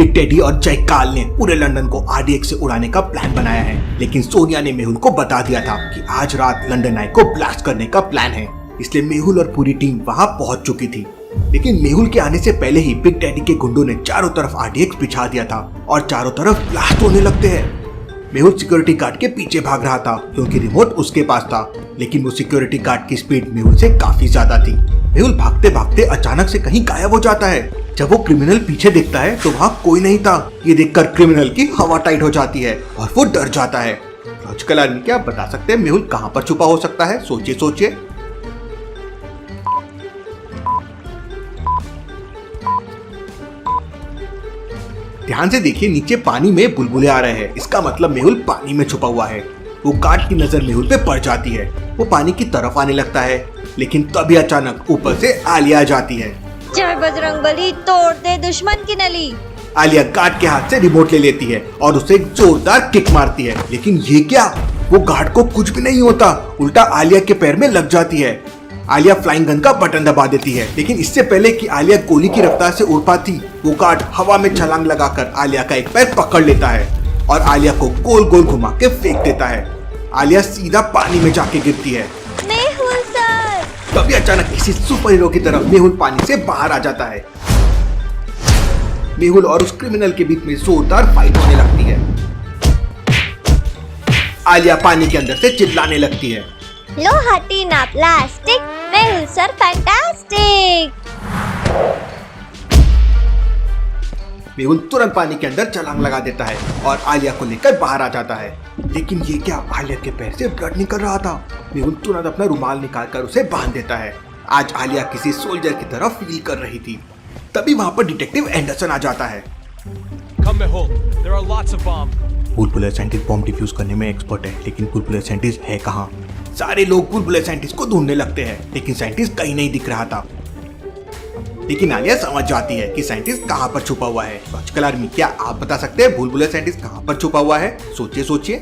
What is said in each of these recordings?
Big daddy और जय काल ने पूरे लंदन को RDX से उड़ाने का प्लान बनाया है, लेकिन सोनिया ने मेहुल को बता दिया था कि आज रात लंदन आई को ब्लास्ट करने का प्लान है। इसलिए मेहुल और पूरी टीम वहां पहुंच चुकी थी। लेकिन मेहुल के आने से पहले ही बिग डैडी के गुंडों ने चारों तरफ RDX बिछा दिया था और चारों तरफ ब्लास्ट होने लगते हैं। मेहुल सिक्योरिटी गार्ड के पीछे भाग रहा था क्योंकि रिमोट उसके पास था, लेकिन वो सिक्योरिटी गार्ड की स्पीड मेहुल से काफी ज्यादा थी। मेहुल भागते भागते अचानक से कहीं गायब हो जाता है। जब वो क्रिमिनल पीछे देखता है तो वहाँ कोई नहीं था। ये देखकर क्रिमिनल की हवा टाइट हो जाती है और वो डर जाता है। लॉजिकल आर्मी, क्या आप बता सकते हैं मेहुल कहाँ पर छुपा हो सकता है? सोचिए सोचिए। ध्यान से देखिए, नीचे पानी में बुलबुले आ रहे हैं। इसका मतलब मेहुल पानी में छुपा हुआ है। वो गार्ड की नजर मेहुल पे पड़ जाती है। वो पानी की तरफ आने लगता है, लेकिन तभी अचानक ऊपर से आलिया आ जाती है। जय बजरंगबली, तोड़ दे दुश्मन की नली। आलिया गार्ड के हाथ से रिमोट ले लेती है और उसे एक जोरदार किक मारती है, लेकिन ये क्या, वो गार्ड को कुछ भी नहीं होता, उल्टा आलिया के पैर में लग जाती है। आलिया फ्लाइंग गन का बटन दबा देती है, लेकिन इससे पहले कि आलिया गोली की रफ्तार से उड़ पाती, वो गार्ड हवा में छलांग लगाकर आलिया का एक पैर पकड़ लेता है और आलिया को गोल गोल घुमा के फेंक देता है। आलिया सीधा पानी में जाके गिरती है। मेहुल सर! तभी अचानक किसी सुपर हीरो की तरफ मेहुल पानी से बाहर आ जाता है। मेहुल और उस क्रिमिनल के बीच में जोरदार फाइट होने लगती है। आलिया पानी के अंदर से चिल्लाने लगती है, लो हटी ना plastic, Mehul sir fantastic. Mehul तुरंत पानी के अंदर छलांग लगा देता है और आलिया को लेकर बाहर आ जाता है। लेकिन ये क्या, आलिया के पैर से ब्लड निकल रहा था। मेहुल तुरंत अपना रुमाल निकालकर उसे बांध देता है। आज आलिया किसी सोल्जर की तरफ फील कर रही थी। तभी वहाँ पर डिटेक्टिव एंडरसन आ जाता है। बुलबुले साइंटिस्ट बॉम्ब डिफ्यूज करने में एक्सपर्ट है, लेकिन बुलबुले साइंटिस्ट है कहाँ? सारे लोग बुलबुले साइंटिस्ट को ढूंढने लगते हैं, लेकिन साइंटिस्ट कहीं नहीं दिख रहा था। लेकिन आलिया समझ जाती है कि साइंटिस्ट कहाँ पर छुपा हुआ है। लॉजिकल आर्मी, क्या आप बता सकते हैं बुलबुले साइंटिस्ट कहाँ पर छुपा हुआ है? सोचिए सोचिए।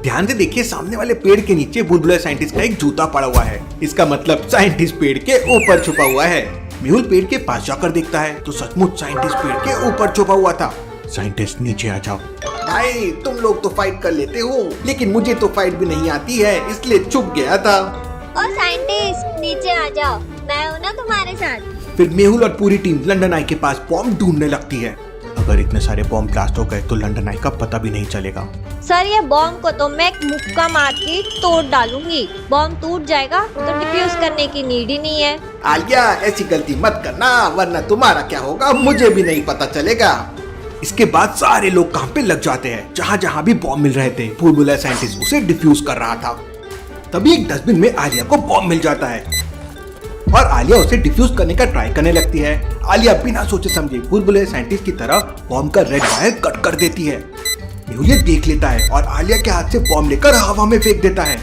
ध्यान से देखिए, सामने वाले पेड़ के नीचे बुलबुले साइंटिस्ट का एक जूता पड़ा हुआ है। इसका मतलब साइंटिस्ट पेड़ के ऊपर छुपा हुआ है। मेहुल पेड़ के पास जाकर देखता है तो सचमुच साइंटिस्ट पेड़ के ऊपर छुपा हुआ था। साइंटिस्ट नीचे आ जाओ। भाई, तुम लोग तो फाइट कर लेते हो, लेकिन मुझे तो फाइट भी नहीं आती है, इसलिए छुप गया था। और साइंटिस्ट नीचे आ जाओ, मैं हूँ ना तुम्हारे साथ। फिर मेहुल और पूरी टीम लंदन आई के पास बॉम्ब ढूंढने लगती है। अगर इतने सारे बॉम्ब ब्लास्ट हो गए तो लंदन आई का पता भी नहीं चलेगा। सर, ये बॉम्ब को तो मैं एक मुक्का मार के तोड़ डालूंगी। बॉम्ब टूट जाएगा तो डिफ्यूज करने की नीड ही नहीं है। आलिया, ऐसी गलती मत करना, वरना तुम्हारा क्या होगा मुझे भी नहीं पता चलेगा। इसके बाद सारे लोग काम पे लग जाते हैं। जहाँ जहाँ भी बॉम्ब मिल रहे थे, बुलबुला साइंटिस्ट उसे डिफ्यूज कर रहा था। तभी एक डस्टबिन में आलिया को बॉम्ब मिल जाता है और आलिया उसे डिफ्यूज करने का ट्राई करने लगती है। आलिया बिना सोचे समझे बुलबुले साइंटिस्ट की तरह बॉम्ब का रेड वायर कट कर देती है। मेहुल ये देख लेता है और आलिया के हाथ से बॉम्ब लेकर हवा में फेंक देता है।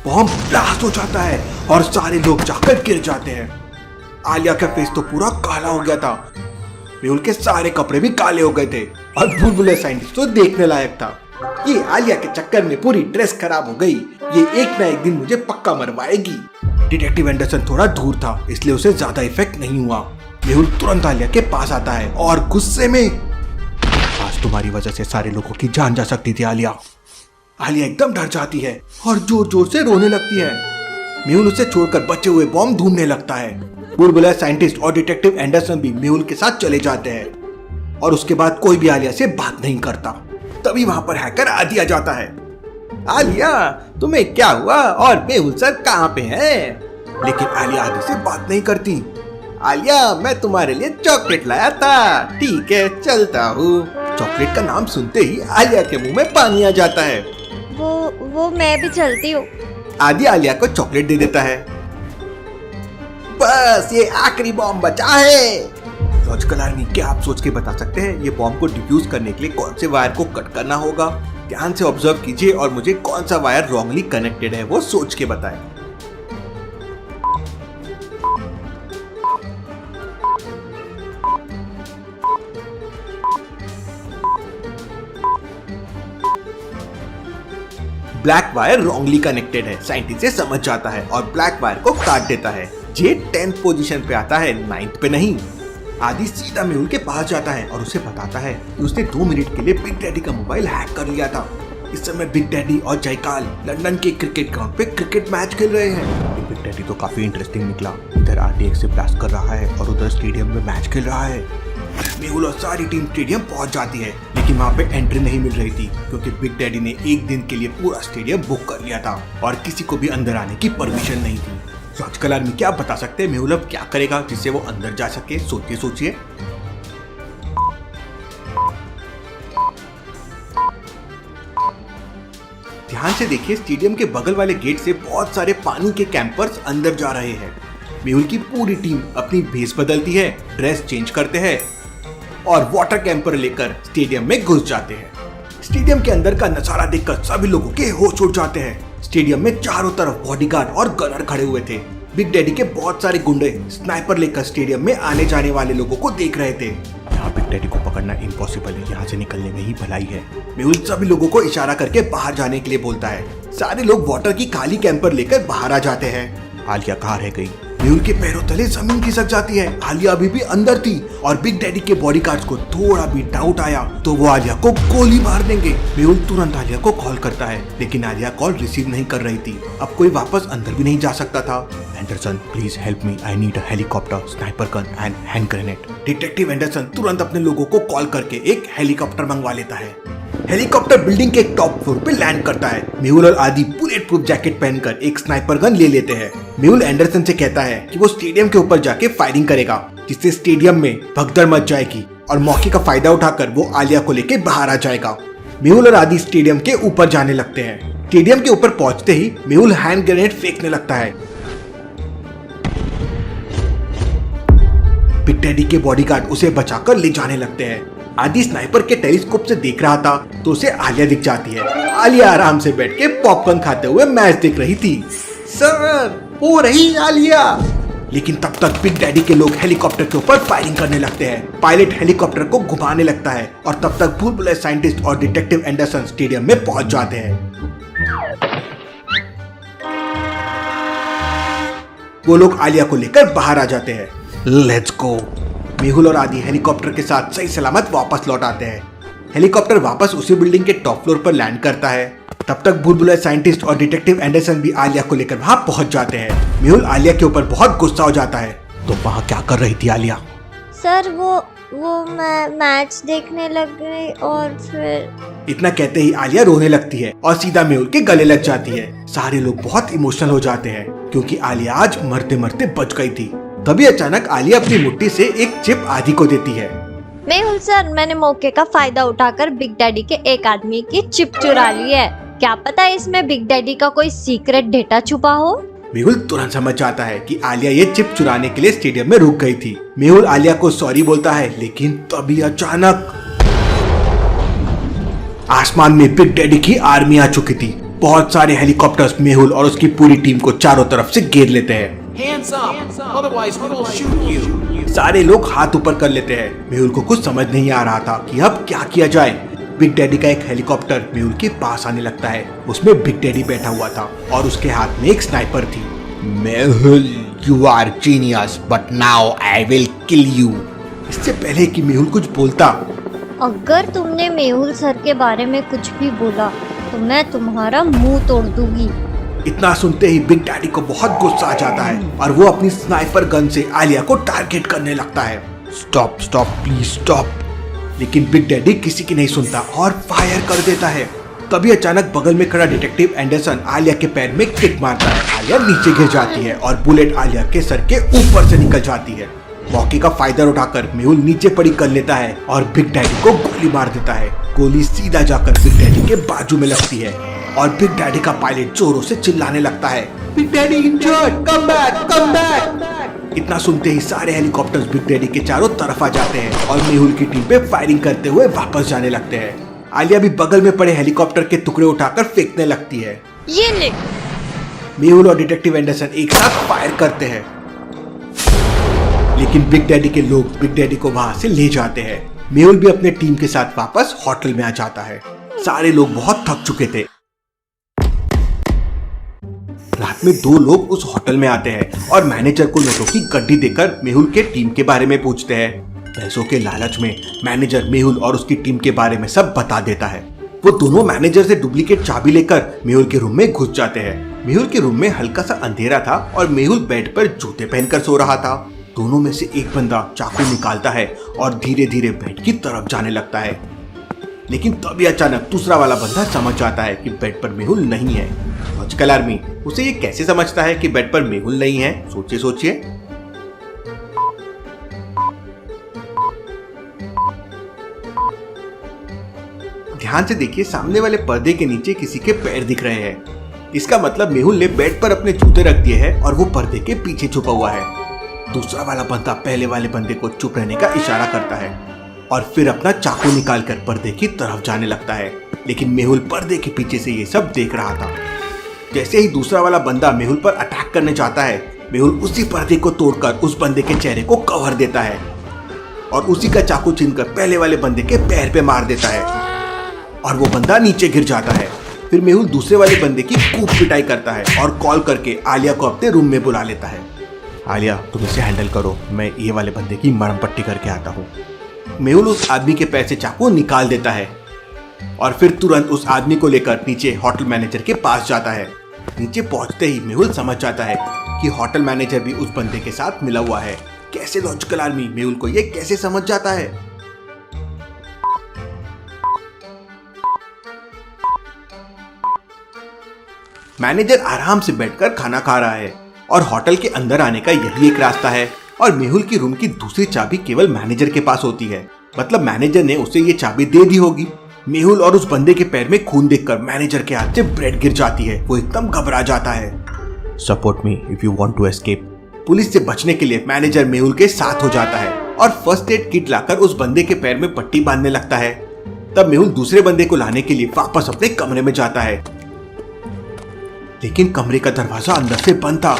बॉम्ब ब्लास्ट हो जाता है और सारे लोग जाकर गिर जाते हैं। आलिया का फेस तो पूरा काला हो गया था। मेहुल के सारे कपड़े भी काले हो गए थे और बुलबुले साइंटिस्ट तो देखने लायक था। ये आलिया के चक्कर में पूरी ड्रेस खराब हो गई। ये एक ना एक दिन मुझे पक्का मरवाएगी। डिटेक्टिव एंडरसन थोड़ा दूर था, इसलिए उसे ज्यादा इफेक्ट नहीं हुआ। मेहुल तुरंत आलिया के पास आता है और गुस्से में, आज तुम्हारी वजह से सारे लोगों की जान जा सकती थी आलिया। आलिया एकदम डर जाती है और जोर जोर से रोने लगती है। मेहुल उसे छोड़कर बचे हुए बॉम्ब ढूंढने लगता है। बुलबुला साइंटिस्ट और डिटेक्टिव एंडरसन भी मेहुल के साथ चले जाते हैं और उसके बाद कोई भी आलिया से बात नहीं करता। तभी वहां पर हैकर आदि आ जाता है। आलिया, तुम्हें क्या हुआ और मेहुल सर कहाँ पे हैं? लेकिन आलिया आदि से बात नहीं करती। आलिया, मैं तुम्हारे लिए चॉकलेट लाया था। ठीक है, चलता हूँ। चॉकलेट का नाम सुनते ही आलिया के मुंह में पानी आ जाता है। वो मैं भी चलती हूँ। आदि आलिया को चॉकलेट दे देता है। बस ये आखिरी बॉम्ब बचा है। लॉजिकल आर्मी, क्या आप सोच के बता सकते हैं ये बॉम्ब को डिफ्यूज करने के लिए कौन से वायर को कट करना होगा? ध्यान से ऑब्जर्व कीजिए और मुझे कौन सा वायर रॉन्गली कनेक्टेड है वो सोच के बताएं। ब्लैक वायर रॉन्गली कनेक्टेड है। साइंटिस्ट ये समझ जाता है और ब्लैक वायर को काट देता है। जे 10th पोजीशन पे आता है, 9th पे नहीं। आदि सीधा मेहुल के पास जाता है और उसे बताता है कि उसने 2 मिनट के लिए बिग डैडी का मोबाइल हैक कर लिया था। इस समय बिग डैडी और जयकाल लंदन के क्रिकेट ग्राउंड पे क्रिकेट मैच खेल रहे हैं। बिग डैडी तो काफी इंटरेस्टिंग निकला। इधर RTX से ब्लास्ट कर रहा है और उधर स्टेडियम में मैच खेल रहा है। मेहुल और सारी टीम स्टेडियम पहुंच जाती है, लेकिन वहाँ पे एंट्री नहीं मिल रही थी क्योंकि बिग डैडी ने एक दिन के लिए पूरा स्टेडियम बुक कर लिया था और किसी को भी अंदर आने की परमिशन नहीं थी। तो आजकल आदमी क्या बता सकते हैं मेहुल अब क्या करेगा जिससे वो अंदर जा सके? सोचिए। ध्यान से देखिए, स्टेडियम के बगल वाले गेट से बहुत सारे पानी के कैंपर्स अंदर जा रहे हैं। मेहुल की पूरी टीम अपनी भेस बदलती है, ड्रेस चेंज करते हैं और वाटर कैंपर लेकर स्टेडियम में घुस जाते हैं। स्टेडियम के अंदर का नजारा देखकर सभी लोगों के होश उड़ जाते हैं। स्टेडियम में चारों तरफ बॉडीगार्ड और गनर खड़े हुए थे। बिग डैडी के बहुत सारे गुंडे स्नाइपर लेकर स्टेडियम में आने जाने वाले लोगों को देख रहे थे। यहाँ बिग डैडी को पकड़ना इम्पॉसिबल है, यहाँ से निकलने में ही भलाई है। मेहुल सभी लोगों को इशारा करके बाहर जाने के लिए बोलता है। सारे लोग वाटर की खाली कैंपर लेकर बाहर आ जाते हैं। आलिया कहाँ रह गई? मेहुल के पैरों तले जमीन खिसक जाती है। आलिया अभी भी अंदर थी और बिग डैडी के बॉडीगार्ड्स को थोड़ा भी डाउट आया तो वो आलिया को गोली मार देंगे। मेहुल तुरंत आलिया को कॉल करता है, लेकिन आलिया कॉल रिसीव नहीं कर रही थी। अब कोई वापस अंदर भी नहीं जा सकता था। Anderson, please help me, I need a helicopter, sniper gun and hand grenade. Detective Anderson तुरंत अपने लोगों को कॉल करके एक हेलीकॉप्टर मंगवा लेता है। हेलीकॉप्टर बिल्डिंग के टॉप फ्लोर पे लैंड करता है। मेहुल और आदि बुलेट प्रूफ जैकेट पहनकर एक स्नाइपर गन ले लेते हैं। मेहुल एंडरसन से कहता है कि वो स्टेडियम के ऊपर जाके फायरिंग करेगा, जिससे स्टेडियम में भगदड़ मच जाएगी और मौके का फायदा उठाकर वो आलिया को लेके बाहर आ जाएगा। मेहुल और आदि स्टेडियम के ऊपर जाने लगते हैं। स्टेडियम के ऊपर पहुंचते ही मेहुल हैंड ग्रेनेड फेंकने लगता है। बिग डैडी के बॉडीगार्ड उसे बचाकर ले जाने लगते हैं। आदि स्नाइपर के टेलीस्कोप से देख रहा था तो उसे आलिया दिख जाती है। आलिया आराम से बैठ के पॉपकॉर्न खाते हुए मैच देख रही थी। सर, वो रही आलिया। लेकिन तब तक बिग डैडी के लोग हेलीकॉप्टर के ऊपर फायरिंग करने लगते हैं। पायलट हेलीकॉप्टर को घुमाने लगता है और तब तक भूल-भुलैया साइंटिस्ट और डिटेक्टिव एंडरसन स्टेडियम में पहुंच जाते हैं। वो लोग आलिया को लेकर बाहर आ जाते हैं। Let's go. मेहुल और आदि हेलीकॉप्टर के साथ सही सलामत वापस लौट आते हैं। हेलीकॉप्टर वापस उसी बिल्डिंग के टॉप फ्लोर पर लैंड करता है। तब तक भूल-भुलैया साइंटिस्ट और डिटेक्टिव एंडरसन भी आलिया को लेकर वहां पहुंच जाते हैं। मेहुल आलिया के ऊपर बहुत गुस्सा हो जाता है। तो वहां क्या कर रही थी आलिया? सर वो मैं मैच देखने लग गई और फिर। इतना कहते ही आलिया रोने लगती है और सीधा मेहुल के गले लग जाती है। सारे लोग बहुत इमोशनल हो जाते हैं क्योंकि आलिया आज मरते मरते बच गई थी। तभी अचानक आलिया अपनी मुट्ठी से एक चिप आदि को देती है। मेहुल सर, मैंने मौके का फायदा उठाकर बिग डैडी के एक आदमी की चिप चुरा ली है। क्या पता इसमें बिग डैडी का कोई सीक्रेट डेटा छुपा हो। मेहुल तुरंत समझ जाता है कि आलिया ये चिप चुराने के लिए स्टेडियम में रुक गई थी। मेहुल आलिया को सॉरी बोलता है, लेकिन तभी अचानक आसमान में बिग डैडी की आर्मी आ चुकी थी। बहुत सारे हेलीकॉप्टर्स मेहुल और उसकी पूरी टीम को चारों तरफ से घेर लेते हैं। Hands up, otherwise we will shoot you. सारे लोग हाथ ऊपर कर लेते हैं। मेहुल को कुछ समझ नहीं आ रहा था कि अब क्या किया जाए। बिग डैडी का एक हेलीकॉप्टर मेहुल के पास आने लगता है। उसमें बिग डैडी बैठा हुआ था और उसके हाथ में एक स्नाइपर थी। Mehul, you are genius, but now I will kill you. इससे पहले कि मेहुल कुछ बोलता, अगर तुमने मेहुल सर के बारे में कुछ भी बोला तो मैं तुम्हारा मुंह तोड़ दूंगी। इतना सुनते ही बिग डैडी को बहुत गुस्सा आ जाता है और वो अपनी स्नाइपर गन से आलिया को टारगेट करने लगता है। Stop stop please stop. लेकिन बिग डैडी किसी की नहीं सुनता और फायर कर देता है। तभी अचानक बगल में खड़ा डिटेक्टिव एंडरसन आलिया के पैर में किक मारता है। आलिया नीचे गिर जाती है और बुलेट आलिया के सर के ऊपर से निकल जाती है। मौके का फायदा उठाकर मेहुल नीचे पड़ी कर लेता है और बिग डैडी को गोली मार देता है। गोली सीधा जाकर बिग डैडी के बाजू में लगती है और बिग डैडी का पायलट जोरों से चिल्लाने लगता है, big daddy injured, come back, come back. इतना सुनते ही सारे हेलीकॉप्टर्स बिग डैडी के चारों तरफ आ जाते हैं और मेहुल की टीम पे फायरिंग करते हुए वापस जाने लगते हैं। आलिया भी बगल में पड़े हेलीकॉप्टर के टुकड़े उठाकर फेंकने लगती है। ये ले। मेहुल और डिटेक्टिव एंडरसन एक साथ फायर करते हैं, लेकिन बिग डैडी के लोग बिग डैडी को वहां से ले जाते हैं। मेहुल भी अपने टीम के साथ वापस होटल में आ जाता है। सारे लोग बहुत थक चुके थे। रात में दो लोग उस होटल में आते हैं और मैनेजर को नोटों की गड्डी देकर मेहुल के टीम के बारे में पूछते हैं। पैसों के लालच में मैनेजर मेहुल और उसकी टीम के बारे में सब बता देता है। वो दोनों मैनेजर से डुप्लीकेट चाबी लेकर मेहुल के रूम में घुस जाते हैं। मेहुल के रूम में हल्का सा अंधेरा था और मेहुल बेड पर जूते पहनकर सो रहा था। दोनों में से एक बंदा चाकू निकालता है और धीरे धीरे बेड की तरफ जाने लगता है, लेकिन तभी अचानक दूसरा वाला बंदा समझ जाता है कि बेड पर मेहुल नहीं है। लॉजिकल आर्मी उसे ये कैसे समझता है कि बेड पर मेहुल नहीं है? सोचिए सोचिए। ध्यान से देखिए, सामने वाले पर्दे के नीचे किसी के पैर दिख रहे हैं। इसका मतलब मेहुल ने बेड पर अपने जूते रख दिए हैं और वो पर्दे के पीछे छुपा हुआ है। दूसरा वाला बंदा पहले वाले बंदे को चुप रहने का इशारा करता है और फिर अपना चाकू निकालकर पर्दे की तरफ जाने लगता है, लेकिन मेहुल पर्दे के पीछे से ये सब देख रहा था। जैसे ही दूसरा वाला बंदा मेहुल पर अटैक करने जाता है, मेहुल उसी पर्दे को तोड़कर उस बंदे के चेहरे को कवर देता है और उसी का चाकू छीनकर पहले वाले बंदे के पैर पे मार देता है और वो बंदा नीचे गिर जाता है। फिर मेहुल दूसरे वाले बंदे की खूब पिटाई करता है और कॉल करके आलिया को अपने रूम में बुला लेता है। आलिया, तुम इसे हैंडल करो, मैं ये वाले बंदे की मरहम पट्टी करके आता हूँ। मेहुल उस आदमी के पैर से चाकू निकाल देता है और फिर तुरंत उस आदमी को लेकर नीचे होटल मैनेजर के पास जाता है। नीचे पहुंचते ही मेहुल समझ जाता है कि होटल मैनेजर भी उस बंदे के साथ मिला हुआ है। कैसे लॉजिकल आर्मी, मेहुल को ये कैसे समझ जाता है? मैनेजर आराम से बैठकर खाना खा रहा है और होटल के अंदर आने का यही एक रास्ता है और मेहुल की रूम की दूसरी चाबी केवल मैनेजर के पास होती है। मतलब मैनेजर ने उसे ये चाबी दे दी होगी। मेहुल और उस बंदे के पैर में खून देखकर मैनेजर के हाथ से ब्रेड गिर जाती है। वो एकदम घबरा जाता है। Support me if you want to escape. Police से बचने के लिए मैनेजर मेहुल के साथ हो जाता है और फर्स्ट एड किट लाकर उस बंदे के पैर में पट्टी बांधने लगता है। तब मेहुल दूसरे बंदे को लाने के लिए वापस अपने कमरे में जाता है, लेकिन कमरे का दरवाजा अंदर से बंद था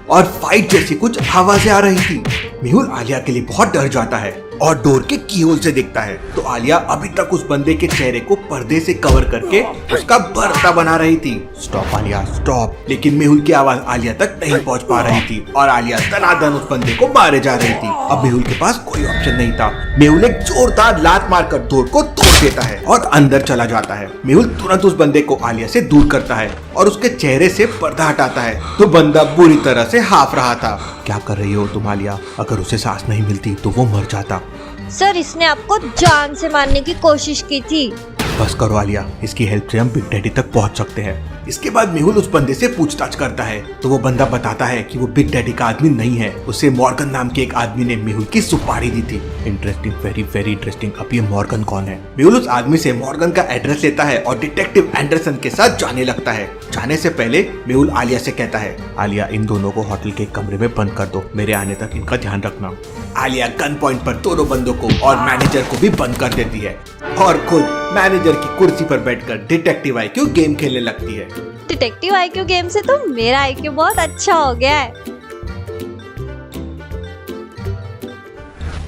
और फाइट जैसी कुछ आवाजें आ रही थी। मेहुल आलिया के लिए बहुत डर जाता है और डोर के कीहोल से देखता है तो आलिया अभी तक उस बंदे के चेहरे को पर्दे से कवर करके उसका बर्ता बना रही थी। Stop Alia stop. लेकिन मेहुल की आवाज आलिया तक नहीं पहुंच पा रही थी और आलिया दनादन उस बंदे को मारे जा रही थी। अब मेहुल के पास कोई ऑप्शन नहीं था। मेहुल एक जोरदार लात मारकर डोर को तोड़ देता है और अंदर चला जाता है। मेहुल तुरंत उस बंदे को आलिया से दूर करता है और उसके चेहरे से पर्दा हटाता है तो बंदा बुरी तरह से हाफ रहा था। क्या कर रही हो तुम आलिया? अगर उसे सांस नहीं मिलती तो वो मर जाता। सर, इसने आपको जान से मारने की कोशिश की थी। बस करो आलिया, इसकी हेल्प से हम बिग डैडी तक पहुंच सकते हैं। इसके बाद मेहुल उस बंदे से पूछताछ करता है तो वो बंदा बताता है कि वो बिग डैडी का आदमी नहीं है। उसे मॉर्गन नाम के एक आदमी ने मेहुल की सुपारी दी थी। Interesting, very very interesting. अब ये मॉर्गन कौन है? मेहुल उस आदमी से मॉर्गन का एड्रेस लेता है और डिटेक्टिव एंडरसन के साथ जाने लगता है। जाने से पहले मेहुल आलिया से कहता है, आलिया इन दोनों को होटल के कमरे में बंद कर दो, मेरे आने तक इनका ध्यान रखना। आलिया गन पॉइंट पर दोनों बंदों को और मैनेजर को भी बंद कर देती है और खुद मैनेजर की कुर्सी पर बैठकर डिटेक्टिव आईक्यू गेम खेलने लगती है। डिटेक्टिव आईक्यू गेम से तो मेरा आईक्यू बहुत अच्छा हो गया है।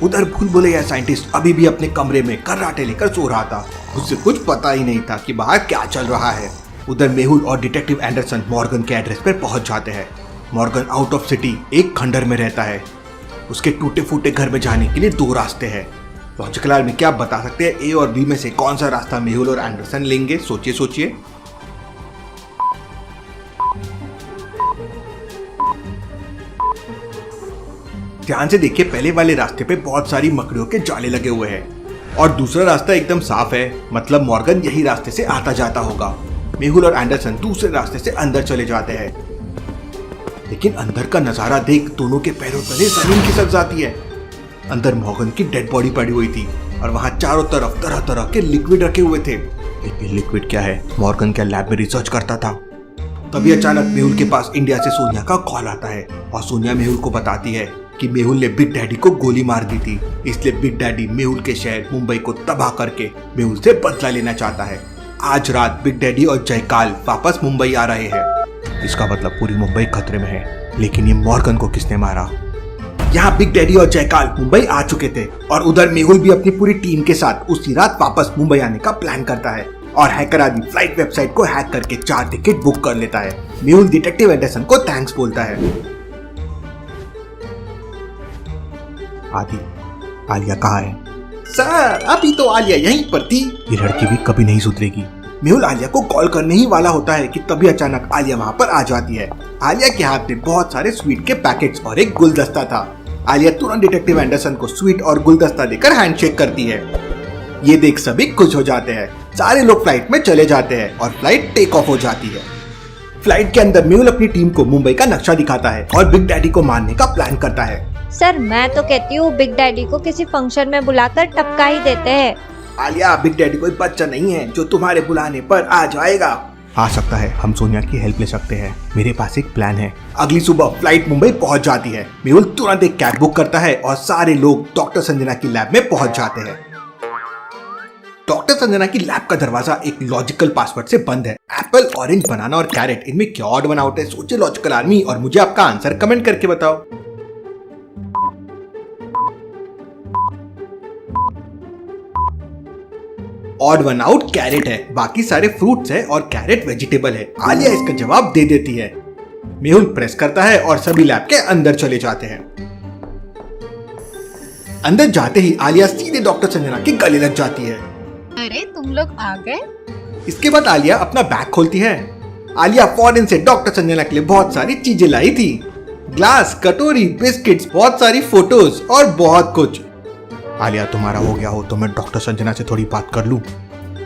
उधर भूल-भुलैया साइंटिस्ट अभी भी अपने कमरे में कराटे लेकर सो रहा था। उससे कुछ पता ही नहीं था कि बाहर क्या चल रहा है। उधर मेहुल और डिटेक्टिव एंडरसन मॉर्गन के एड्रेस पर पहुंच जाते हैं। मॉर्गन आउट ऑफ सिटी एक खंडर में रहता है। उसके टूटे फूटे घर में जाने के लिए दो रास्ते हैं। लॉजिकल आर्मी, क्या आप बता सकते हैं ए और बी में से कौन सा रास्ता मेहुल और एंडरसन लेंगे? सोचिए सोचिए। ध्यान से देखिए, पहले वाले रास्ते पे बहुत सारी मकड़ियों के जाले लगे हुए हैं और दूसरा रास्ता एकदम साफ है। मतलब मॉर्गन यही रास्ते से आता जाता होगा। मेहुल और एंडरसन दूसरे रास्ते से अंदर चले जाते हैं, लेकिन अंदर का नजारा देख दोनों के पैरों तले जमीन खिसक जाती है। अंदर मॉर्गन की डेड बॉडी पड़ी हुई थी और वहां चारों तरफ तरह तरह के लिक्विड रखे हुए थे। लेकिन लिक्विड क्या है? मॉर्गन क्या लैब में रिसर्च करता था? तभी अचानक मेहुल के पास इंडिया से सोनिया का कॉल आता है और सोनिया मेहुल को बताती है कि मेहुल ने बिग डैडी को गोली मार दी थी, इसलिए बिग डैडी मेहुल के शहर मुंबई को तबाह करके मेहुल से बदला लेना चाहता है। आज रात बिग डैडी और जयकाल वापस मुंबई आ रहे हैं। इसका मतलब पूरी मुंबई खतरे में है। लेकिन ये मॉर्गन को किसने मारा? यहाँ बिग डैडी और जयकाल मुंबई आ चुके थे और उधर मेहुल भी अपनी पूरी टीम के साथ उसी रात वापस मुंबई आने का प्लान करता है। और हैकर आदि फ्लाइट वेबसाइट को हैक करके 4 टिकट बुक कर लेता है। मेहुल डिटेक्टिव एंडरसन को थैंक्स बोलता है। आदि, आलिया कहाँ है? सर, अभी तो आलिया यहीं पर थी। ये लड़की भी कभी नहीं सुधरेगी। मेहुल आलिया को कॉल करने ही वाला होता है कि तभी अचानक आलिया वहाँ पर आ जाती है। आलिया के हाथ में बहुत सारे स्वीट के पैकेट्स और एक गुलदस्ता था। आलिया तुरंत डिटेक्टिव एंडरसन को स्वीट और गुलदस्ता देकर हैंडशेक करती है। ये देख सभी खुश हो जाते हैं। सारे लोग फ्लाइट में चले जाते हैं और फ्लाइट टेक ऑफ हो जाती है। फ्लाइट के अंदर मेहुल अपनी टीम को मुंबई का नक्शा दिखाता है और बिग डैडी को मारने का प्लान करता है। सर, मैं तो कहती हूँ बिग डैडी को किसी फंक्शन में बुलाकर टपका ही देते हैं। आलिया, बिग डैडी कोई बच्चा नहीं है जो तुम्हारे बुलाने पर आ जाएगा। आ सकता है, हम सोनिया की हेल्प ले सकते हैं। मेरे पास एक प्लान है। अगली सुबह फ्लाइट मुंबई पहुंच जाती है। मेहुल तुरंत एक कैब बुक करता है और सारे लोग डॉक्टर संजना की लैब में पहुंच जाते हैं। डॉक्टर संजना की लैब का दरवाजा एक लॉजिकल पासवर्ड से बंद है। एप्पल, ऑरेंज, बनाना और कैरेट, इनमें क्या ऑड वन आउट है? सोचिए लॉजिकल आर्मी और मुझे आपका आंसर कमेंट करके बताओ। ऑड वन आउट कैरेट है, बाकी सारे फ्रूट्स है और कैरेट वेजिटेबल है। आलिया इसका जवाब दे देती है। मेहुल प्रेस करता है और सभी लैब के अंदर चले जाते हैं। अंदर जाते ही आलिया सीधे डॉक्टर संजना के गले लग जाती है। अरे, तुम लोग आ गए? इसके बाद आलिया अपना बैग खोलती है। आलिया फॉरेन से डॉक्टर संजना के लिए बहुत सारी चीजें लाई थी। ग्लास, कटोरी, बिस्किट्स, बहुत सारी फोटोज और बहुत कुछ। आलिया, तुम्हारा हो गया हो तो मैं डॉक्टर संजना से थोड़ी बात कर लूं।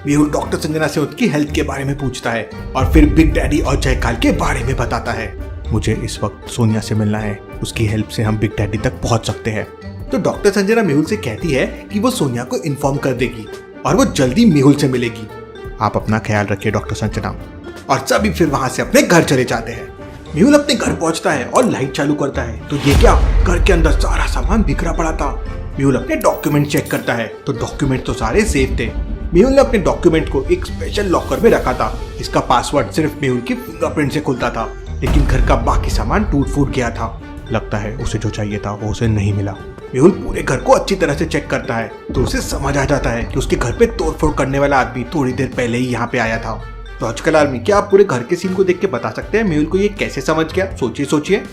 मेहुल डॉक्टर संजना से उसकी हेल्थ के बारे में पूछता है और फिर बिग डैडी और जयकाल के बारे में बताता है। मुझे इस वक्त सोनिया से मिलना है, उसकी हेल्प से हम बिग डैडी तक पहुंच सकते हैं। तो डॉक्टर संजना मेहुल से कहती है कि वो सोनिया को इन्फॉर्म कर देगी और वो जल्दी मेहुल से मिलेगी। आप अपना ख्याल रखिए डॉक्टर संजना। और सभी फिर वहां से अपने घर चले जाते हैं। मेहुल अपने घर पहुंचता है और लाइट चालू करता है तो ये क्या, घर के अंदर सारा सामान बिखरा पड़ा था। मेहुल अपने डॉक्यूमेंट चेक करता है तो डॉक्यूमेंट तो सारे सेफ थे। मेहुल ने अपने डॉक्यूमेंट को एक स्पेशल लॉकर में रखा था। इसका पासवर्ड सिर्फ मेहुल की फिंगरप्रिंट से खुलता था, लेकिन घर का बाकी सामान टूट फूट गया था। लगता है उसे जो चाहिए था वो उसे नहीं मिला। मेहुल पूरे घर को अच्छी तरह से चेक करता है तो उसे समझ आ जाता है कि उसके घर पे तोड़फोड़ करने वाला आदमी थोड़ी देर पहले ही यहाँ पे आया था। लॉजिकल आर्मी, क्या आप पूरे घर के सीन को देख के बता सकते हैं मेहुल को ये कैसे समझ गया? सोचिए।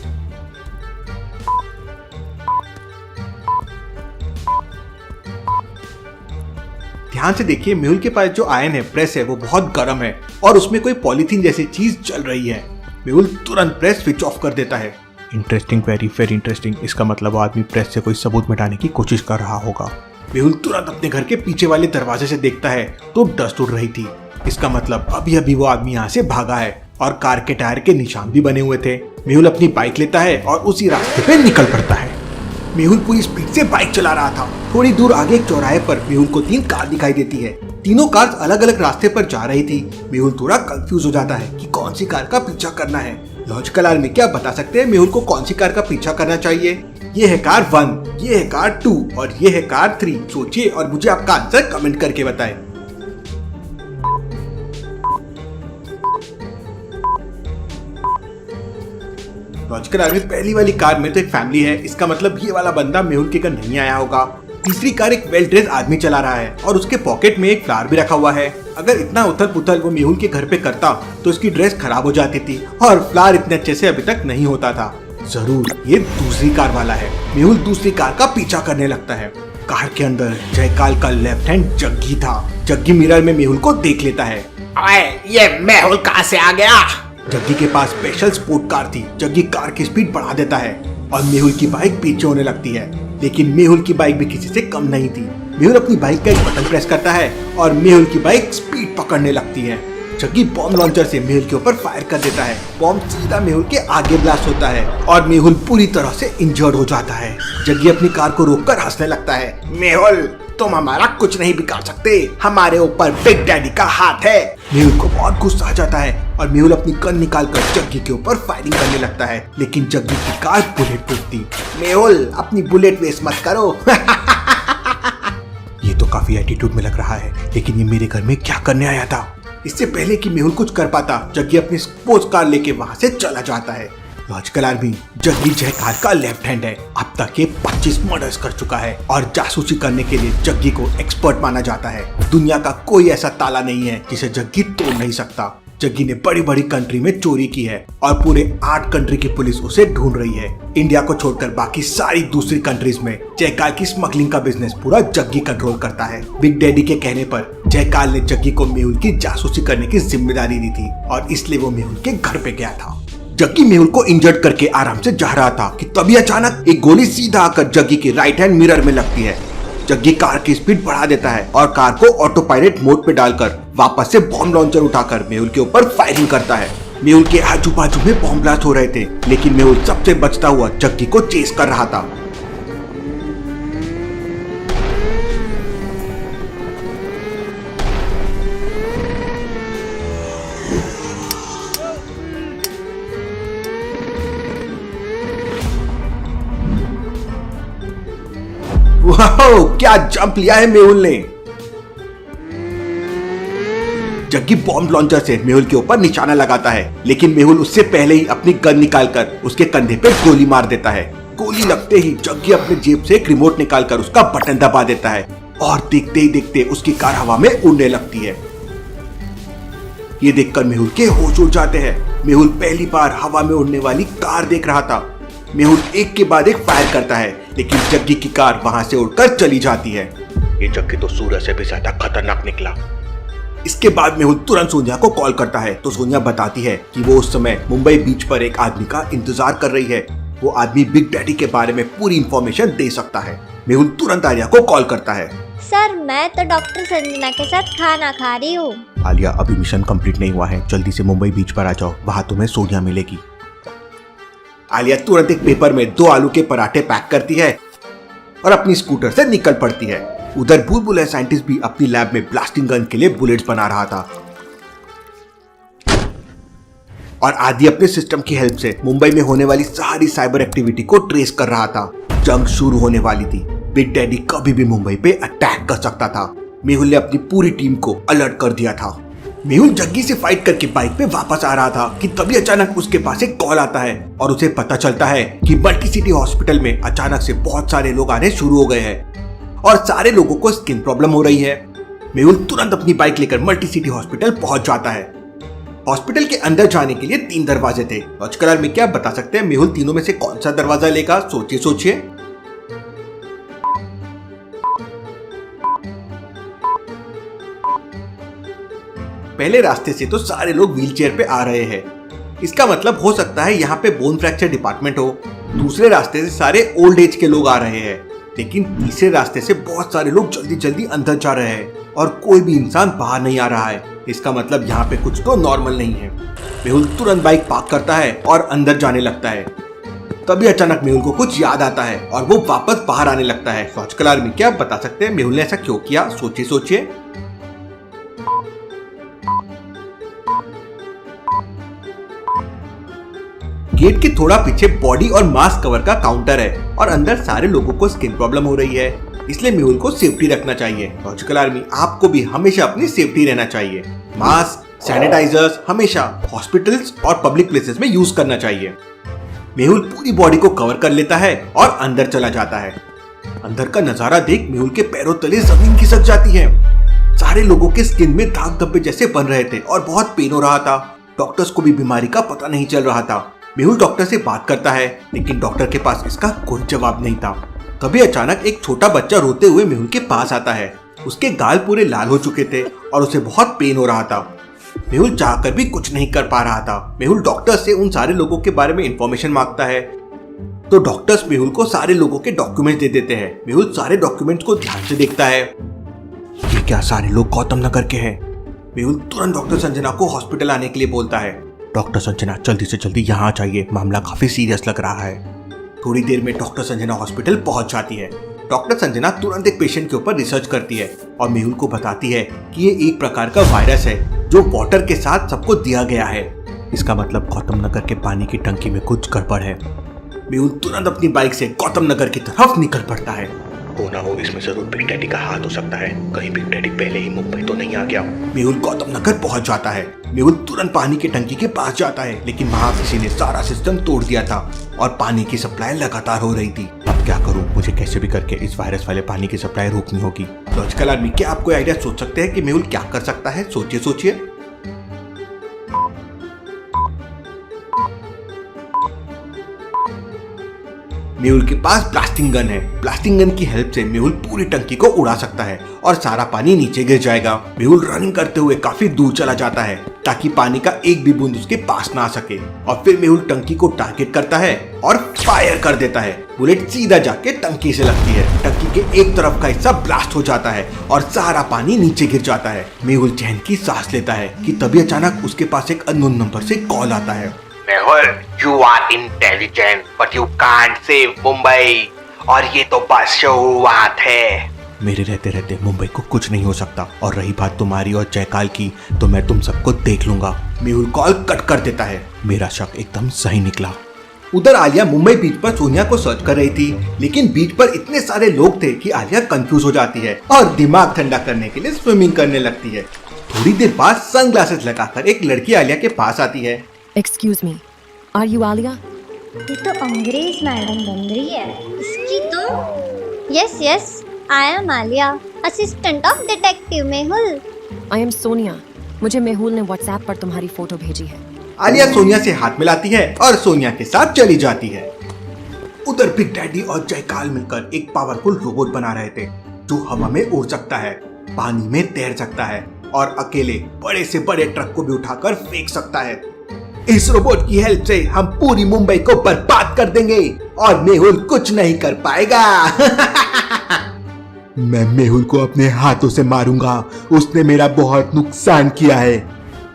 ध्यान से देखिए, मेहुल के पास जो आयन है, प्रेस है, वो बहुत गर्म है और उसमें कोई पॉलीथीन जैसी चीज चल रही है। मेहुल तुरंत प्रेस स्विच ऑफ कर देता है। Interesting, very very interesting. इसका मतलब आदमी प्रेस से कोई सबूत मिटाने की कोशिश कर रहा होगा। मेहुल तुरंत अपने घर के पीछे वाले दरवाजे से देखता है तो डस्ट उड़ रही थी। इसका मतलब अभी अभी वो आदमी यहाँ से भागा है और कार के टायर के निशान भी बने हुए थे। मेहुल अपनी बाइक लेता है और उसी रास्ते पे निकल पड़ता है। मेहुल पूरी स्पीड से बाइक चला रहा था। थोड़ी दूर आगे एक चौराहे पर मेहुल को 3 कार दिखाई देती है। तीनों कार अलग अलग रास्ते पर जा रही थी। मेहुल थोड़ा कंफ्यूज हो जाता है कि कौन सी कार का पीछा करना है। लॉजिकल आर्मी, क्या बता सकते हैं मेहुल को कौन सी कार का पीछा करना चाहिए? ये है कार 1, ये है कार 2 और ये है कार 3। सोचिए और मुझे आपका आंसर कमेंट करके बताएं। लॉजिकल आर्मी, पहली वाली कार में तो एक फैमिली है, इसका मतलब ये वाला बंदा मेहुल के घर नहीं आया होगा। तीसरी कार एक वेल ड्रेस आदमी चला रहा है और उसके पॉकेट में एक फ्लावर भी रखा हुआ है। अगर इतना उथल पुथल वो मेहुल के घर पे करता तो उसकी ड्रेस खराब हो जाती थी और फ्लावर इतने अच्छे से अभी तक नहीं होता था। जरूर ये दूसरी कार वाला है। मेहुल दूसरी कार का पीछा करने लगता है। कार के अंदर जयकाल का लेफ्ट हैंड जग्गी था। जग्गी मिरर में मेहुल को देख लेता है। ये मेहुल कहाँ से आ गया? जग्गी के पास स्पेशल स्पोर्ट कार थी। जग्गी कार की स्पीड बढ़ा देता है और मेहुल की बाइक पीछे होने लगती है, लेकिन मेहुल की बाइक भी किसी से कम नहीं थी। मेहुल अपनी बाइक का एक बटन प्रेस करता है और मेहुल की बाइक स्पीड पकड़ने लगती है। जग्गी बॉम्ब लॉन्चर से मेहुल के ऊपर फायर कर देता है। बॉम्ब सीधा मेहुल के आगे ब्लास्ट होता है और मेहुल पूरी तरह से इंजर्ड हो जाता है। जग्गी अपनी कार को रोककर हंसने लगता है। मेहुल, तुम हमारा कुछ नहीं बिगाड़ सकते, हमारे ऊपर बिग डैडी का हाथ है। मेहुल को बहुत गुस्सा आ जाता है और मेहुल अपनी गन निकालकर जग्गी के ऊपर फायरिंग करने लगता है, लेकिन जग्गी की कार बुलेट प्रूफ थी। मेहुल, अपनी बुलेट वेस्ट मत करो। ये तो काफी एटीट्यूड में लग रहा है, लेकिन ये मेरे घर में क्या करने आया था? इससे पहले कि मेहुल कुछ कर पाता, जग्गी अपनी स्पोर्ट्स कार लेके वहां से चला जाता है। लॉजिकल आर्मी जग्गी जयकाल का लेफ्ट हैंड है। अब तक ये 25 मर्डर्स कर चुका है और जासूसी करने के लिए जग्गी को एक्सपर्ट माना जाता है। दुनिया का कोई ऐसा ताला नहीं है जिसे जग्गी तोड़ नहीं सकता। जग्गी ने बड़ी बड़ी कंट्री में चोरी की है और पूरे 8 कंट्री की पुलिस उसे ढूंढ रही है। इंडिया को छोड़कर बाकी सारी दूसरी कंट्रीज में जयकाल की स्मगलिंग का बिजनेस पूरा जग्गी कंट्रोल करता है। बिग डैडी के कहने पर जयकाल ने जग्गी को मेहुल की जासूसी करने की जिम्मेदारी दी थी और इसलिए वो मेहुल के घर पे गया था। जग्गी मेहुल को इंजर्ड करके आराम से जा रहा था कि तभी अचानक एक गोली सीधा आकर जग्गी के राइट हैंड मिरर में लगती है। जग्गी कार की स्पीड बढ़ा देता है और कार को ऑटो पायलट मोड पे डालकर वापस से बॉम्ब लॉन्चर उठाकर मेहुल के ऊपर फायरिंग करता है। मेहुल के आजू बाजू में बॉम्ब ब्लास्ट हो रहे थे, लेकिन मेहुल सबसे बचता हुआ जग्गी को चेस कर रहा था। वाओ, क्या जंप लिया है मेहुल ने। जग्गी बॉम्ब लॉन्चर से मेहुल के ऊपर निशाना लगाता है, लेकिन मेहुल उससे पहले ही अपनी गन निकालकर उसके कंधे पे गोली मार देता है। गोली लगते ही जग्गी अपने जेब से एक रिमोट निकालकर उसका बटन दबा देता है और देखते ही देखते उसकी कार हवा में उड़ने लगती है। ये देखकर मेहुल के होश उड़ जाते हैं। मेहुल पहली बार हवा में उड़ने वाली कार देख रहा था। मेहुल एक के बाद एक फायर करता है, लेकिन जग्गी की कार वहां से उड़कर चली जाती है। ये जग्गी तो सूरज से भी ज्यादा खतरनाक निकला। इसके बाद मेहुल तुरंत सोनिया को कॉल करता है तो सोनिया बताती है कि वो उस समय मुंबई बीच पर एक आदमी का इंतजार कर रही है। वो आदमी बिग डैडी के बारे में पूरी इंफॉर्मेशन दे सकता है। मेहुल तुरंत आलिया को कॉल करता है। सर, मैं तो डॉक्टर संजना के साथ खाना खा रही हूँ। आलिया, अभी मिशन कंप्लीट नहीं हुआ है, जल्दी से मुंबई बीच पर आ जाओ, वहाँ तुम्हें सोनिया मिलेगी। आलिया तुरंत एक पेपर में 2 आलू के पराठे पैक करती है और अपनी स्कूटर से निकल पड़ती है। उधर बुलबुल साइंटिस्ट भी अपनी लैब में ब्लास्टिंग गन के लिए बुलेट्स बना रहा था और आदि अपने सिस्टम की हेल्प से मुंबई में होने वाली सारी साइबर एक्टिविटी को ट्रेस कर रहा था। जंग शुरू होने वाली थी। बिग डैडी कभी भी मुंबई पे अटैक कर सकता था। मेहुल ने अपनी पूरी टीम को अलर्ट कर दिया था। मेहुल जग्गी से फाइट करके बाइक पे वापस आ रहा था कि तभी अचानक उसके पास एक कॉल आता है और उसे पता चलता है कि मल्टी सिटी हॉस्पिटल में अचानक से बहुत सारे लोग आने शुरू हो गए हैं और सारे लोगों को स्किन प्रॉब्लम हो रही है। मेहुल तुरंत अपनी बाइक लेकर मल्टी सिटी हॉस्पिटल पहुंच जाता है। हॉस्पिटल के अंदर जाने के लिए 3 दरवाजे थे। लॉजिकल में क्या बता सकते हैं मेहुल तीनों में से कौन सा दरवाजा लेगा? सोचिए। पहले रास्ते से तो सारे लोग व्हीलचेयर पे आ रहे हैं। इसका मतलब हो सकता है यहाँ पे बोन फ्रैक्चर डिपार्टमेंट हो। दूसरे रास्ते से सारे ओल्ड एज के लोग आ रहे हैं, लेकिन तीसरे रास्ते से बहुत सारे लोग जल्दी जल्दी अंदर जा रहे हैं और कोई भी इंसान बाहर नहीं आ रहा है। इसका मतलब यहाँ पे कुछ तो नॉर्मल नहीं है। मेहुल तुरंत बाइक पार्क करता है और अंदर जाने लगता है। तभी अचानक मेहुल को कुछ याद आता है और वो वापस बाहर आने लगता है। लॉजिकल आर्मी क्या बता सकते हैं मेहुल ने ऐसा क्यों किया? सोचिए। गेट के थोड़ा पीछे बॉडी और मास्क कवर का काउंटर है और अंदर सारे लोगों को स्किन प्रॉब्लम हो रही है, इसलिए मेहुल को सेफ्टी रखना चाहिए। लॉजिकल आर्मी आपको भी हमेशा अपनी सेफ्टी रहना चाहिए। मास्क, सैनिटाइजर्स हमेशा हॉस्पिटल्स और पब्लिक प्लेसेस में यूज करना चाहिए। मेहुल पूरी बॉडी को कवर कर लेता है और अंदर चला जाता है। अंदर का नजारा देख मेहुल के पैरों तले जमीन खिसक जाती है। सारे लोगों के स्किन में दाग धब्बे जैसे बन रहे थे और बहुत पेन हो रहा था। डॉक्टर्स को भी बीमारी का पता नहीं चल रहा था। मेहुल डॉक्टर से बात करता है, लेकिन डॉक्टर के पास इसका कोई जवाब नहीं था। तभी अचानक एक छोटा बच्चा रोते हुए मेहुल के पास आता है। उसके गाल पूरे लाल हो चुके थे और उसे बहुत पेन हो रहा था। मेहुल चाहकर भी कुछ नहीं कर पा रहा था। मेहुल डॉक्टर से उन सारे लोगों के बारे में इंफॉर्मेशन मांगता है तो डॉक्टर्स मेहुल को सारे लोगों के डॉक्यूमेंट्स दे देते हैं। मेहुल सारे डॉक्यूमेंट्स को ध्यान से देखता है। ये क्या सारे लोग गौतम नगर के हैं? मेहुल तुरंत डॉक्टर संजना को हॉस्पिटल आने के लिए बोलता है। डॉक्टर संजना जल्दी से जल्दी यहाँ आ जाइए, मामला काफी सीरियस लग रहा है। थोड़ी देर में डॉक्टर संजना हॉस्पिटल पहुंच जाती है। डॉक्टर संजना तुरंत एक पेशेंट के ऊपर रिसर्च करती है और मेहुल को बताती है कि ये एक प्रकार का वायरस है जो वाटर के साथ सबको दिया गया है। इसका मतलब गौतम नगर के पानी की टंकी में कुछ गड़बड़ है। मेहुल तुरंत अपनी बाइक से गौतम नगर की तरफ निकल पड़ता है। हो ना हो इसमें जरूर बिग डैडी का हाथ हो सकता है। कहीं बिग डैडी पहले ही मुंबई तो नहीं आ गया। मेहुल गौतम नगर पहुंच जाता है। मेहुल तुरंत पानी की टंकी के पास जाता है, लेकिन वहाँ किसी ने सारा सिस्टम तोड़ दिया था और पानी की सप्लाई लगातार हो रही थी। अब क्या करूं? मुझे कैसे भी करके इस वायरस वाले पानी की सप्लाई रोकनी होगी। लॉजिकल आदमी, क्या आप कोई आइडिया सोच सकते हैं कि मेहुल क्या कर सकता है? सोचिए सोचिए। मेहुल के पास ब्लास्टिंग गन है। ब्लास्टिंग गन की हेल्प से मेहुल पूरी टंकी को उड़ा सकता है और सारा पानी नीचे गिर जाएगा। मेहुल रनिंग करते हुए काफी दूर चला जाता है ताकि पानी का एक भी बूंद उसके पास ना आ सके, और फिर मेहुल टंकी को टारगेट करता है और फायर कर देता है। बुलेट सीधा जाके टंकी से लगती है। टंकी के एक तरफ का हिस्सा ब्लास्ट हो जाता है और सारा पानी नीचे गिर जाता है। मेहुल चैन की सांस लेता है कि तभी अचानक उसके पास एक अननोन नंबर से कॉल आता है। Mehul, you are intelligent, but you can't save Mumbai. और ये तो बस शुरुआत है। मेरे रहते रहते मुंबई को कुछ नहीं हो सकता, और रही बात तुम्हारी और जयकाल की, तो मैं तुम सबको देख लूंगा। मेहुल कॉल कट कर देता है। मेरा शक एकदम सही निकला। उधर आलिया मुंबई बीच पर सोनिया को सर्च कर रही थी, लेकिन बीच पर इतने सारे लोग थे कि आलिया कंफ्यूज हो जाती है और दिमाग ठंडा करने के लिए स्विमिंग करने लगती है। थोड़ी देर बाद सनग्लासेस लगाकर एक लड़की आलिया के पास आती है। Excuse me, are you Alia? ये तो अंग्रेज मैडम बन रही है इसकी तो। Yes yes, I am Alia, assistant of detective Mehul. I am Sonia. मुझे मेहुल ने WhatsApp पर तुम्हारी फोटो भेजी है। आलिया सोनिया से हाथ मिलाती है और सोनिया के साथ चली जाती है। उधर बिग डैडी और जयकाल मिलकर एक पावरफुल रोबोट बना रहे थे जो हवा में उड़ सकता है, पानी में तैर सकता है और अकेले बड़े से बड़े ट्रक को भी उठाकर फेंक सकता है। इस रोबोट की हेल्प से हम पूरी मुंबई को बर्बाद कर देंगे और मेहुल कुछ नहीं कर पाएगा। मैं मेहुल को अपने हाथों से मारूंगा, उसने मेरा बहुत नुकसान किया है।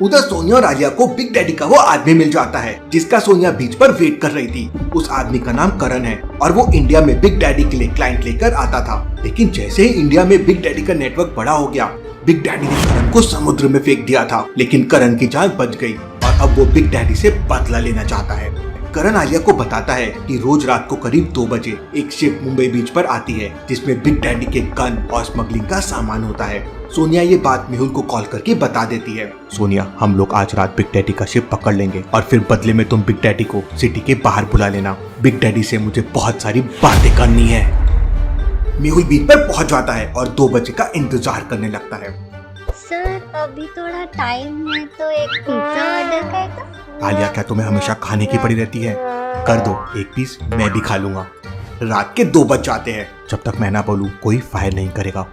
उधर सोनिया और आलिया को बिग डैडी का वो आदमी मिल जाता है जिसका सोनिया बीच पर वेट कर रही थी। उस आदमी का नाम करण है और वो इंडिया में बिग डैडी के लिए क्लाइंट लेकर आता था, लेकिन जैसे ही इंडिया में बिग डैडी का नेटवर्क बड़ा हो गया, बिग डैडी ने करण को समुद्र में फेंक दिया था, लेकिन करण की जान बच गई और अब वो बिग डैडी से बदला लेना चाहता है। करण आलिया को बताता है कि रोज रात को करीब 2 बजे एक शिप मुंबई बीच पर आती है जिसमें बिग डैडी के गन और स्मगलिंग का सामान होता है। सोनिया ये बात मेहुल को कॉल करके बता देती है। सोनिया, हम लोग आज रात बिग डैडी का शिप पकड़ लेंगे और फिर बदले में तुम बिग डैडी को सिटी के बाहर बुला लेना। बिग डैडी से मुझे बहुत सारी बातें करनी है। मेहुल बीच पर पहुंच जाता है और 2 बजे का इंतजार करने लगता है। सर अभी थोड़ा टाइम है तो एक पिज्जा ऑर्डर कर दो। आलिया, क्या तुम्हें हमेशा खाने की पड़ी रहती है? कर दो, एक पीस मैं भी खा लूंगा। रात के 2 बज जाते हैं। जब तक मैं ना बोलूं कोई फायर नहीं करेगा।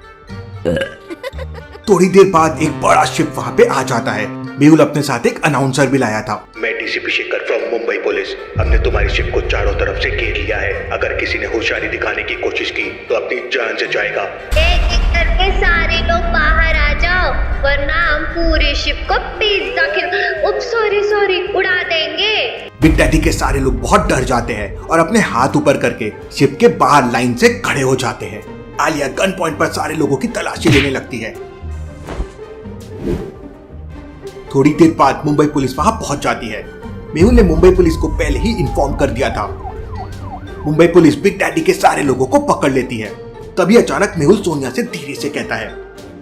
थोड़ी देर बाद एक बड़ा शिप वहाँ पे आ जाता है। मेहुल अपने साथ एक अनाउंसर भी लाया था। मैं DCP Shekhar from Mumbai police, हमने तुम्हारी शिप को चारों तरफ से घेर लिया है। अगर किसी ने होशियारी दिखाने की कोशिश की तो अपनी जान से जाएगा। एक एक करके सारे लोग बाहर आ जाओ, वरना हम पूरी शिप को पिज्जा सॉरी उड़ा देंगे। बिग डैडी के सारे लोग बहुत डर जाते हैं और अपने हाथ ऊपर करके शिप के बाहर लाइन से खड़े हो जाते हैं। आलिया गन पॉइंट पर सारे लोगों की तलाशी लेने लगती है। थोड़ी देर बाद मुंबई पुलिस वहां पहुंच जाती है। मेहुल ने मुंबई पुलिस को पहले ही इन्फॉर्म कर दिया था। मुंबई पुलिस बिग डैडी के सारे लोगों को पकड़ लेती है। तभी अचानक मेहुल सोनिया से धीरे से कहता है,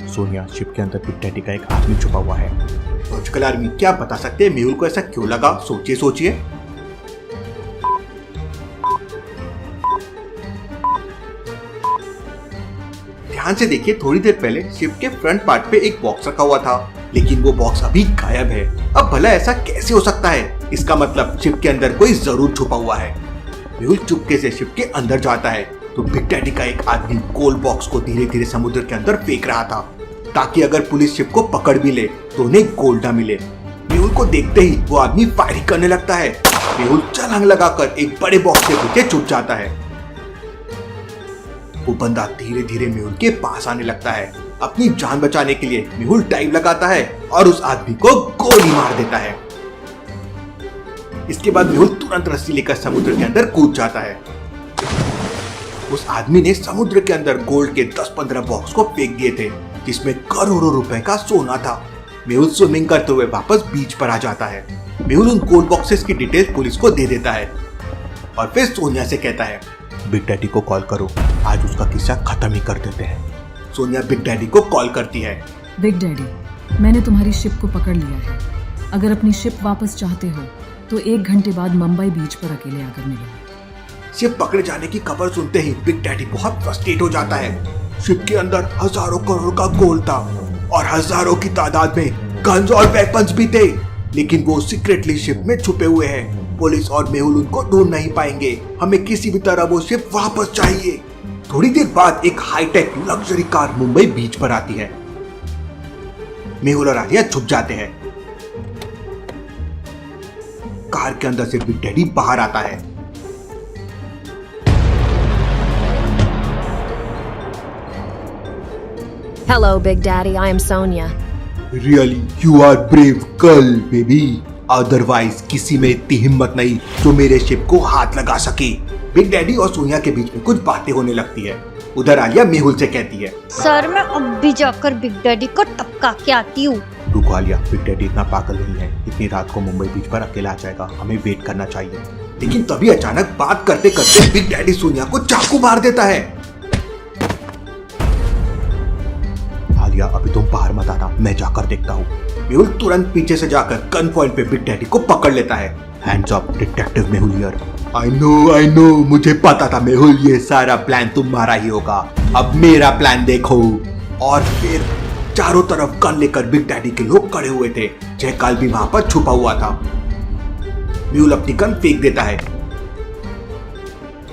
सोनिया, शिप के अंदर बिग डैडी का एक आदमी छुपा हुआ है। लॉजिकल आदमी, क्या बता सकते हैं मेहुल को ऐसा क्यों लगा? सोचिए सोचिए। ध्यान से देखिए, थोड़ी देर पहले शिप के फ्रंट पार्ट पे एक बॉक्स रखा हुआ था, लेकिन वो बॉक्स अभी गायब है। अब भला ऐसा कैसे हो सकता है? इसका मतलब शिप के अंदर कोई जरूर छुपा हुआ है। मेहुल चुपके से शिप के अंदर जाता है तो बिग डैडी का एक आदमी गोल्ड बॉक्स को धीरे धीरे समुद्र के अंदर फेंक रहा था, ताकि अगर पुलिस शिप को पकड़ भी ले तो उन्हें गोल्ड न मिले। मेहुल को देखते ही वो आदमी फायरिंग करने लगता है। मेहुल छलांग लगाकर एक बड़े बॉक्स के पीछे छुप जाता है। वो बंदा धीरे धीरे मेहुल के पास आने लगता है। अपनी जान बचाने के लिए मेहुल डाइव लगाता है और उस आदमी को गोली मार देता है। इसके बाद मेहुल तुरंत रस्सी लेकर समुद्र के अंदर कूद जाता है। उस आदमी ने समुद्र के अंदर गोल्ड के 10-15 बॉक्स को फेंक दिए थे, जिसमें करोड़ों रुपए का सोना था। मेहुल स्विमिंग करते हुए वापस बीच पर आ जाता है। मेहुल उन गोल्ड बॉक्सेस की डिटेल पुलिस को दे देता है और फिर सोनिया से कहता है, बिग डैडी को कॉल करो, आज उसका किस्सा खत्म ही कर देते हैं। सोनिया बिग डैडी को कॉल करती है। बिग डैडी, मैंने तुम्हारी शिप को पकड़ लिया है। अगर अपनी शिप वापस चाहते हो तो 1 घंटे बाद मुंबई बीच पर अकेले आकर मिलो। शिप पकड़े जाने की खबर सुनते ही बिग डैडी बहुत फ्रस्ट्रेट हो जाता है। शिप के अंदर हजारों करोड़ का गोल्ड था और हजारों की तादाद में गन्स और वेपन्स भी थे, लेकिन वो सीक्रेटली शिप में छुपे हुए हैं। पुलिस और मेहुल उनको ढूंढ नहीं पाएंगे। हमें किसी भी तरह वो शिप वापस चाहिए। थोड़ी देर बाद एक हाईटेक लग्जरी कार मुंबई बीच पर आती है। मेहुल और आलिया छुप जाते हैं। कार के अंदर से बिग डैडी बाहर आता है। Hello, Big Daddy. I am Sonia. Really, you are brave girl, baby. Otherwise किसी में इतनी हिम्मत नहीं जो मेरे शिप को हाथ लगा सके। बिग डैडी और सोनिया के बीच में कुछ बातें होने लगती है। उधर आलिया मेहुल से कहती है, सर मैं अब भी जाकर बिग डैडी को टपका के आती हूँ। रुको आलिया, बिग डैडी इतना पागल नहीं है, इतनी रात को मुंबई बीच पर अकेला आ जाएगा, हमें वेट करना चाहिए। लेकिन तभी अचानक बात करते करते बिग डैडी सोनिया को चाकू मार देता है। आलिया अभी तुम बाहर मत आना, मैं जाकर देखता हूँ। मेहुल तुरंत पीछे से जाकर गन पॉइंट पे बिग डैडी को पकड़ लेता है। Hands up detective Mehul here. I know, मुझे पता था मेहुल, ये सारा प्लान तुम्हारा ही होगा। अब मेरा प्लान देखो। और फिर चारों तरफ गन लेकर बिग डैडी के लोग खड़े हुए थे। जयकाल भी वहां पर छुपा हुआ था। मेहुल अपनी गन फेंक देता है।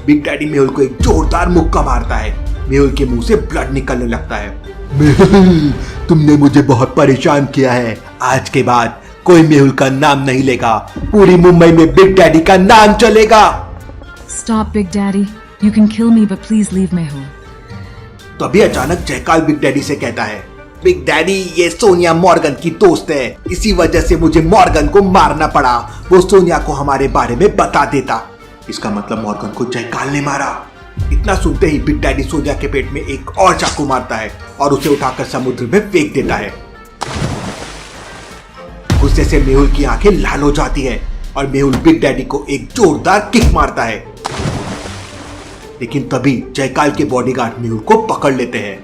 बिग डैडी मेहुल को एक जोरदार मुक्का मारता है। मेहुल के मुंह से ब्लड निकलने लगता है। मेहुल, तुमने मुझे बहुत परेशान किया है। आज के बाद कोई मेहुल का नाम नहीं लेगा। पूरी मुंबई में बिग डैडी का नाम चलेगा। Stop, Big Daddy. You can kill me, but please leave Mehul. तभी अचानक जयकाल बिग डैडी से कहता है, बिग डैडी ये सोनिया मॉर्गन की दोस्त है, इसी वजह से मुझे मॉर्गन को मारना पड़ा। वो सोनिया को हमारे बारे में बता देता। इसका मतलब मॉर्गन को जयकाल ने मारा। इतना सुनते ही बिग डैडी सोनिया के पेट में एक और चाकू मारता है और उसे उठाकर समुद्र में फेंक देता है। गुस्से से मेहुल की आंखें लाल हो जाती है और मेहुल बिग डैडी को एक जोरदार किक मारता है। लेकिन तभी जयकाल के बॉडीगार्ड मेहुल को पकड़ लेते हैं।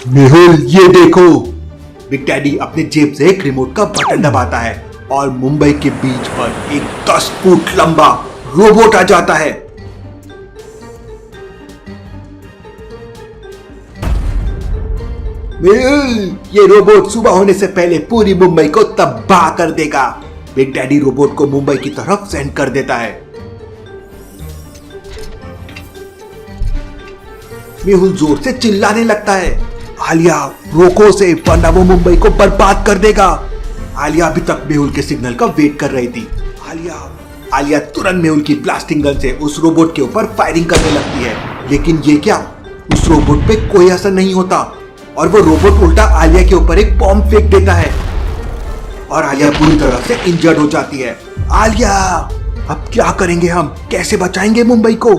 मेहुल ये देखो। बिग डैडी अपने जेब से एक रिमोट का बटन दबाता है और मुंबई के बीच पर एक 10 फुट लंबा रोबोट आ जाता है। ये रोबोट सुबह होने से पहले पूरी मुंबई को तबाह कर देगा। बिग डैडी रोबोट को मुंबई की तरफ सेंड कर देता है। मेहुल जोर से चिल्लाने लगता है, आलिया रोको उसे, वरना वो मुंबई को बर्बाद कर देगा। आलिया अभी तक मेहुल के सिग्नल का वेट कर रही थी। आलिया तुरंत मेहुल की ब्लास्टिंग गन से उस रोबोट के ऊपर फायरिंग करने लगती है। लेकिन ये क्या, उस रोबोट पे कोई असर नहीं होता और वो रोबोट उल्टा आलिया के ऊपर एक बॉम्ब फेंक देता है और आलिया पूरी तरह से इंजर्ड हो जाती है। आलिया, अब क्या करेंगे हम, कैसे बचाएंगे मुंबई को?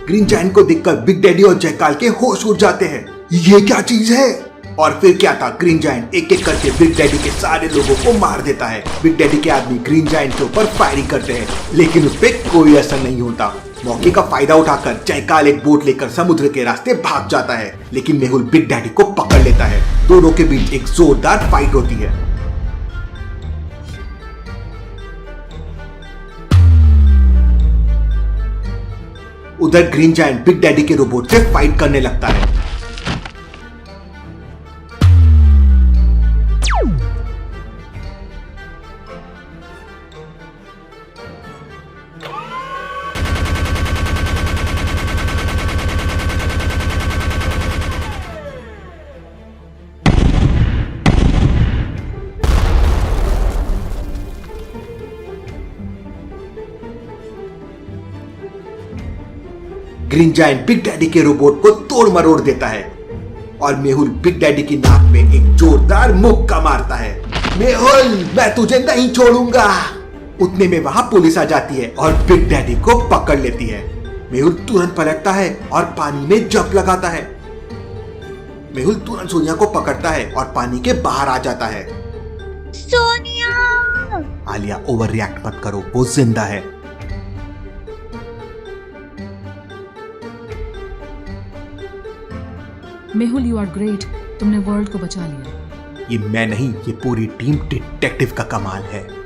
ग्रीन जायंट को देखकर बिग डैडी और जयकाल के होश उड़ जाते हैं। ये क्या चीज है? और फिर क्या था, ग्रीन जायंट एक एक करके बिग डैडी के सारे लोगों को मार देता है। बिग डैडी के आदमी ग्रीन जायंट के ऊपर फायरिंग करते हैं, लेकिन उस पर कोई असर नहीं होता। मौके का फायदा उठाकर जयकाल एक बोट लेकर समुद्र के रास्ते भाग जाता है, लेकिन मेहुल बिग डैडी को पकड़ लेता है। दोनों के बीच एक जोरदार फाइट होती है। उधर ग्रीन जायंट बिग डैडी के रोबोट से फाइट करने लगता है। ग्रीन जायंट बिग डैडी के रोबोट को तोड़ मरोड़ देता है और मेहुल बिग डैडी की नाक में एक जोरदार मुक्का मारता है। मेहुल, मैं तुझे नहीं छोड़ूंगा। उतने में वहां पुलिस आ जाती है और बिग डैडी को पकड़ लेती है। मेहुल तुरंत पलटता है और पानी में जंप लगाता है। मेहुल तुरंत सोनिया को पकड़ता है और पानी के बाहर आ जाता है। सोनिया! आलिया ओवर रिएक्ट मत करो, वो जिंदा है। मेहुल यू आर ग्रेट, तुमने वर्ल्ड को बचा लिया। ये मैं नहीं, ये पूरी टीम डिटेक्टिव का कमाल है।